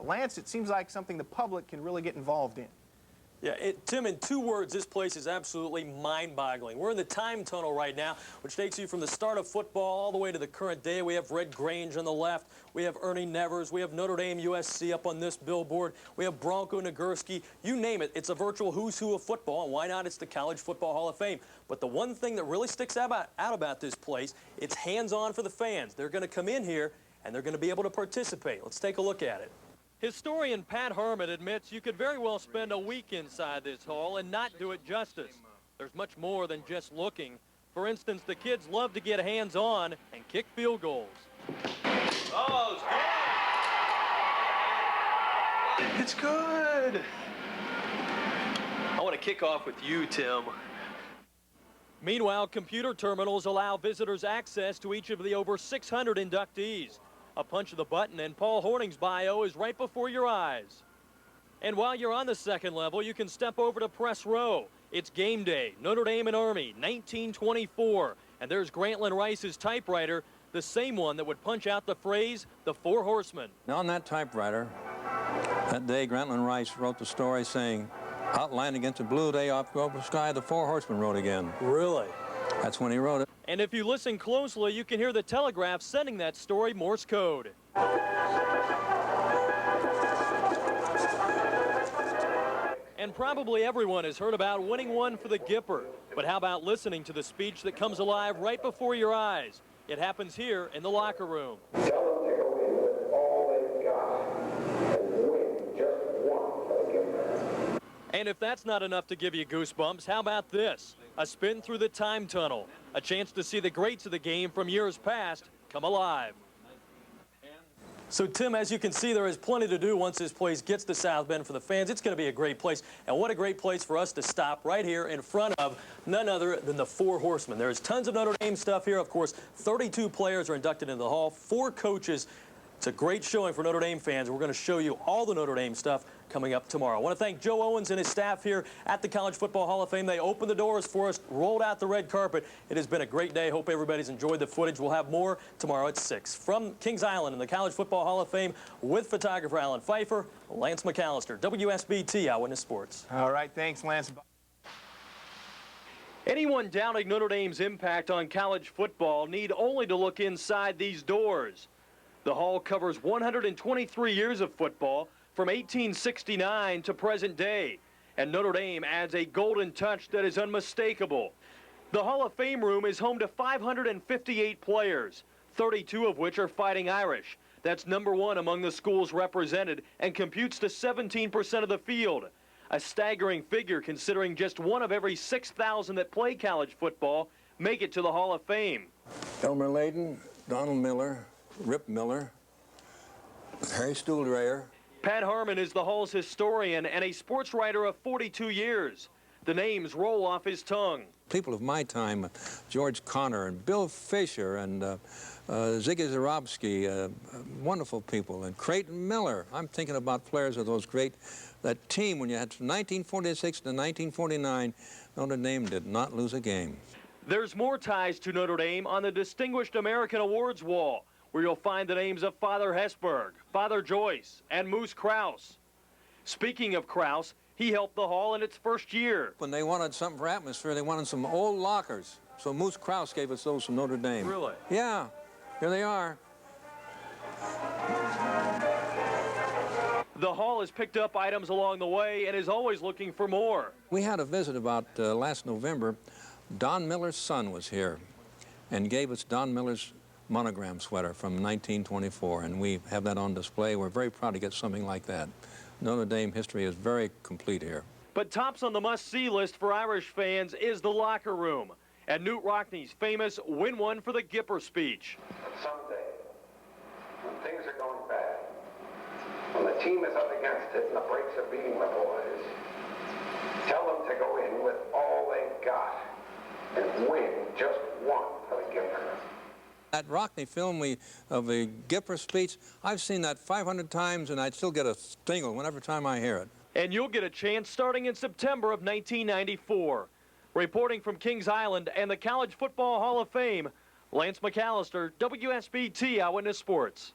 Lance, it seems like something the public can really get involved in. Yeah, Tim, in 2 words, this place is absolutely mind-boggling. We're in the time tunnel right now, which takes you from the start of football all the way to the current day. We have Red Grange on the left. We have Ernie Nevers. We have Notre Dame USC up on this billboard. We have Bronco Nagurski. You name it. It's a virtual who's who of football, and why not? It's the College Football Hall of Fame. But the one thing that really sticks out about this place, it's hands-on for the fans. They're going to come in here, and they're going to be able to participate. Let's take a look at it. Historian Pat Harmon admits you could very well spend a week inside this hall and not do it justice. There's much more than just looking. For instance, the kids love to get hands-on and kick field goals. Oh, it's good. I want to kick off with you, Tim. Meanwhile, computer terminals allow visitors access to each of the over 600 inductees. A punch of the button and Paul Hornung's bio is right before your eyes. And while you're on the second level, you can step over to press row. It's game day, Notre Dame and Army, 1924. And there's Grantland Rice's typewriter, the same one that would punch out the phrase, the Four Horsemen. On that typewriter, that day, Grantland Rice wrote the story saying, outlined against the blue day off the sky, the Four Horsemen rode again. Really? That's when he wrote it. And if you listen closely, you can hear the Telegraph sending that story Morse code. And probably everyone has heard about winning one for the Gipper. But how about listening to the speech that comes alive right before your eyes? It happens here in the locker room. Tell them to go in with all they've got and win just one for the Gipper. And if that's not enough to give you goosebumps, how about this? A spin through the time tunnel. A chance to see the greats of the game from years past come alive. So, Tim, as you can see, there is plenty to do once this place gets to South Bend for the fans. It's going to be a great place. And what a great place for us to stop right here in front of none other than the Four Horsemen. There's tons of Notre Dame stuff here. Of course, 32 players are inducted into the Hall, 4 coaches. It's a great showing for Notre Dame fans. We're going to show you all the Notre Dame stuff coming up tomorrow. I want to thank Joe Owens and his staff here at the College Football Hall of Fame. They opened the doors for us, rolled out the red carpet. It has been a great day. Hope everybody's enjoyed the footage. We'll have more tomorrow at 6. From Kings Island in the College Football Hall of Fame with photographer Alan Pfeiffer, Lance McAllister, WSBT Eyewitness Sports. All right, thanks, Lance. Anyone doubting Notre Dame's impact on college football need only to look inside these doors. The hall covers 123 years of football from 1869 to present day, and Notre Dame adds a golden touch that is unmistakable. The Hall of Fame room is home to 558 players, 32 of which are Fighting Irish. That's #1 among the schools represented and computes to 17% of the field. A staggering figure considering just 1 of every 6,000 that play college football make it to the Hall of Fame. Elmer Layden, Donald Miller, Rip Miller, Harry Stuhldrayer. Pat Harmon is the Hall's historian and a sports writer of 42 years. The names roll off his tongue. People of my time, George Connor and Bill Fisher and Ziggy Zarobsky, wonderful people, and Creighton Miller. I'm thinking about players of those that team when you had from 1946 to 1949, Notre Dame did not lose a game. There's more ties to Notre Dame on the Distinguished American Awards wall, where you'll find the names of Father Hesburgh, Father Joyce, and Moose Krause. Speaking of Krause, he helped the Hall in its first year. When they wanted something for atmosphere, they wanted some old lockers. So Moose Krause gave us those from Notre Dame. Really? Yeah, here they are. The Hall has picked up items along the way and is always looking for more. We had a visit about last November. Don Miller's son was here and gave us Don Miller's monogram sweater from 1924, and we have that on display. We're very proud to get something like that. Notre Dame history is very complete here. But tops on the must-see list for Irish fans is the locker room and Knute Rockne's famous "Win One for the Gipper" speech. Someday, when things are going bad, when the team is up against it and the brakes are beating the boys, tell them to go in with all they've got and win just one for the Gipper. That Rockne film of the Gipper speech, I've seen that 500 times, and I still get a tingle whenever time I hear it. And you'll get a chance starting in September of 1994. Reporting from Kings Island and the College Football Hall of Fame, Lance McAllister, WSBT Eyewitness Sports.